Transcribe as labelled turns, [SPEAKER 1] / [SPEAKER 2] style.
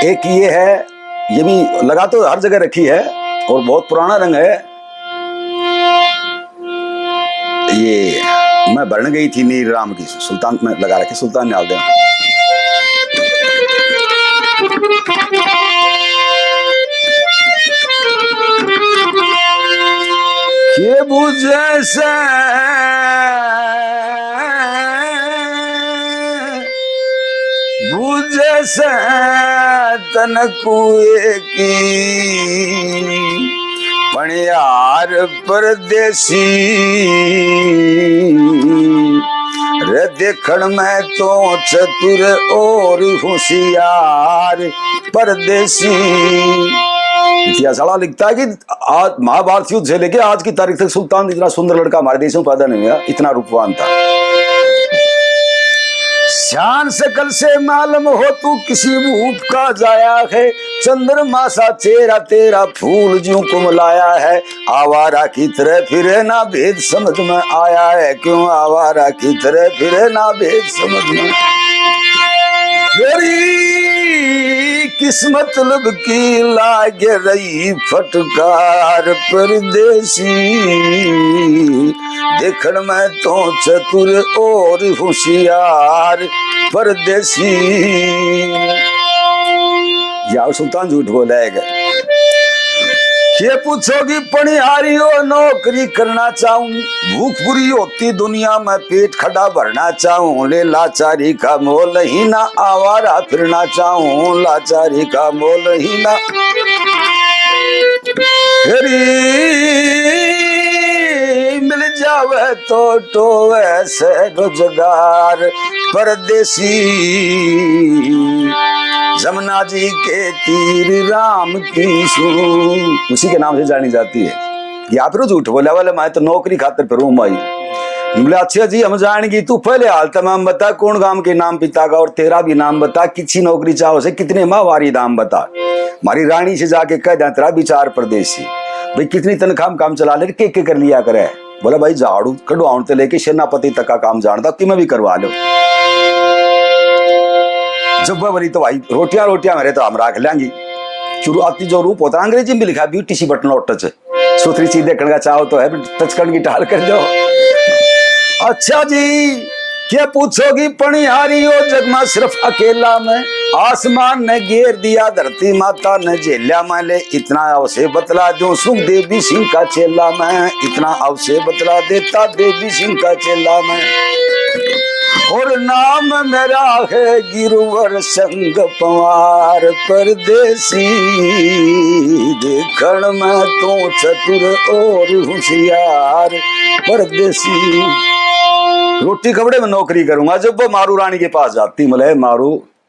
[SPEAKER 1] एक ये है, ये भी लगा तो हर जगह रखी है और बहुत पुराना रंग है। ये मैं भरण गई थी नीर राम की, सुल्तान में लगा रखी, सुल्तान ने आल के बुझे से बुझे से तन कुए की पणियार परदेसी रे देखण में तो चतुर और होशियार परदेसी। इतिहास वाला लिखता है कि आज महाभारत युद्ध से लेके आज की तारीख तक सुल्तान इतना सुंदर लड़का हमारे देश में पैदा नहीं हुआ, इतना रूपवान था। शान शकल से मालूम हो तू किसी भूप का जाया है, चंद्रमा सा चेहरा तेरा फूल ज्यों कुमलाया है। आवारा की तरह फिरे ना भेद समझ में आया है, क्यों आवारा की तरह फिरे ना भेद समझ में। किस्मत लब की लागे रही फटकार परदेसी, देखण में तो चतुर और होशियार परदेसी। यार सुल्तान झूठ बोलेगा। ये पूछोगी पणिहारी हो नौकरी करना चाहूं, भूख बुरी होती दुनिया में पेट खड़ा भरना चाहूं, ले लाचारी का मोल ही ना आवारा फिरना चाहूं, लाचारी का मोल ही ना मिल जावे तो ऐसे रोजगार परदेसी। जमुना जी के तीर राम की सूं, उसी के नाम से जानी जाती है। या फिर झूठ बोला वाले मैं तो नौकरी खातिर फिर माई बोले अच्छा जी हम जानेंगी, तू पहले हाल तमाम बता कौन गांव के नाम पिता का और तेरा भी नाम बता, किसी नौकरी चाहो से कितने माहवारी दाम बता। हमारी रानी से जाके कह दे तेरा विचार परदेसी, भाई कितनी तनख्वाह काम चला ले के कर लिया करे। बोला भाई झाड़ू कड़वाउन से लेके सेनापति तक का काम जानता कि मैं भी करवा लो। जब बरी तो भाई रोटियां मेरे तो हम राख लेंगी। शुरुआती जो रूप होता है अंग्रेजी में लिखा ब्यूटी सी बटन और टच, सुथरी चीज देखने का चाहो तो है टच करने की टाल कर दो। अच्छा जी क्या पूछोगी पणिहारी हो जगमा सिर्फ अकेला में, आसमान ने घेर दिया धरती माता ने झेला मैं, ले इतना अवसे बतला दूं सुख देवी सिंह का चेला मैं, इतना अवसे बतला देता देवी सिंह का चेला मैं। और नाम मेरा है गिरवर संग पवार परदेसी, देखण में तो चतुर और होशियार परदेसी। रोटी कपड़े में नौकरी करूंगा। जब वो मारू रानी के पास जाती, मले मारू